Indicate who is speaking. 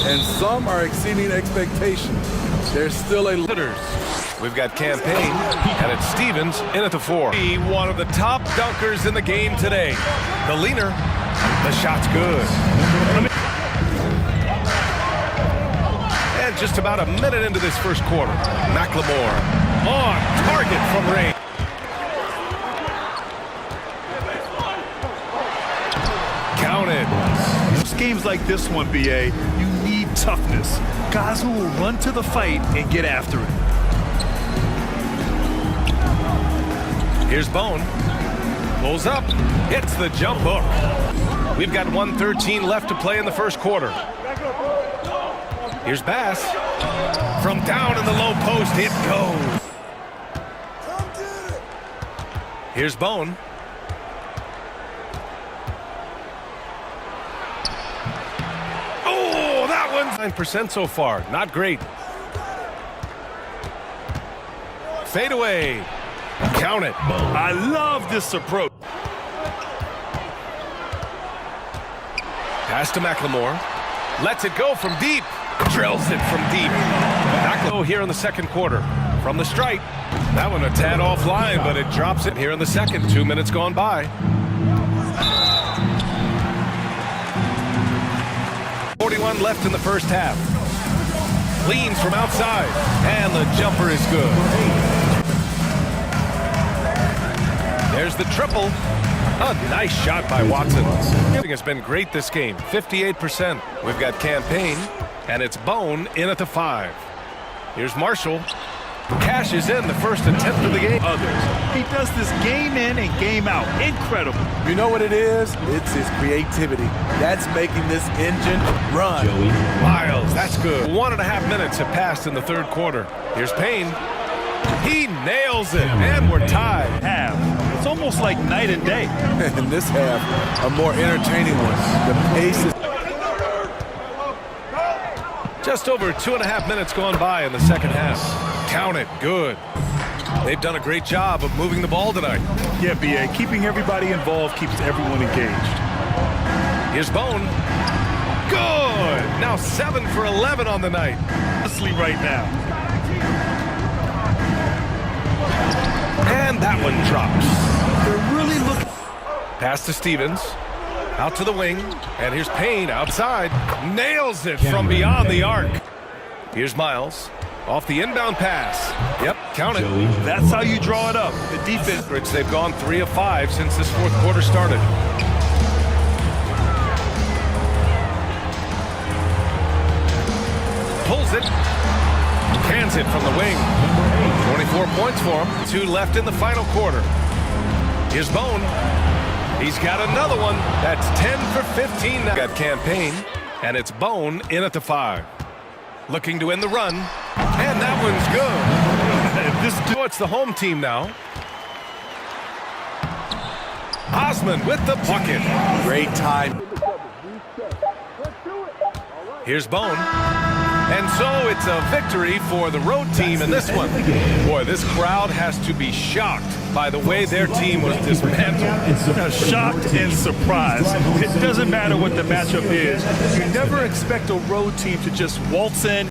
Speaker 1: and some are exceeding expectations. There's still a
Speaker 2: hitters. We've got Campaign, and it's Stevens in at the 4. One of the top dunkers in the game today. The leaner, the shot's good. And just about a minute into this first quarter, McLemore on target from range. Counted.
Speaker 3: Games like this one, BA, you need toughness. Guys who will run to the fight and get after it.
Speaker 2: Here's Bone. Pulls up. Hits the jump hook. We've got 1:13 left to play in the first quarter. Here's Bass. From down in the low post, it goes. Here's Bone. Oh, that one's 9% so far. Not great. Fade away. Count it.
Speaker 3: I love this approach.
Speaker 2: Pass to McLemore. Lets it go from deep. Drills it from deep. McLemore here in the second quarter. From the stripe. That one a tad offline, but it drops it here in the second. 2 minutes gone by. 41 left in the first half. Leans from outside. And the jumper is good. There's the triple. A nice shot by Watson. Shooting has been great this game. 58%. We've got Campaign, and it's Bone in at the 5. Here's Marshall. Cashes in the first attempt of the game.
Speaker 3: He does this game in and game out. Incredible.
Speaker 1: You know what it is? It's his creativity. That's making this engine run.
Speaker 2: Miles, that's good. 1.5 minutes have passed in the third quarter. Here's Payne. He nails it, and we're tied.
Speaker 3: It's almost like night and day.
Speaker 1: In this half, a more entertaining one. The pace is...
Speaker 2: Just over 2.5 minutes gone by in the second half. Count it, good. They've done a great job of moving the ball tonight.
Speaker 3: Yeah, BA, keeping everybody involved keeps everyone engaged.
Speaker 2: Here's Bone. Good! Now 7 for 11 on the night.
Speaker 3: Honestly, right now.
Speaker 2: And that one drops. They're really looking. Pass to Stevens. Out to the wing. And here's Payne outside. Nails it from beyond the arc. Here's Miles. Off the inbound pass. Yep, count it.
Speaker 3: That's how you draw it up. The defense.
Speaker 2: They've gone 3 of 5 since this fourth quarter started. Pulls it. Cans it from the wing. 24 points for him. 2 left in the final quarter. Here's Bone. He's got another one. That's 10 for 15 now. Got Campaign, and it's Bone in at the 5. Looking to end the run, and that one's good. It's the home team now. Osman with the bucket.
Speaker 1: Great time.
Speaker 2: Here's Bone. And so it's a victory for the road team in this one. Boy, this crowd has to be shocked by the way their team was dismantled.
Speaker 3: Shocked and surprised. It doesn't matter what the matchup is. You never expect a road team to just waltz in.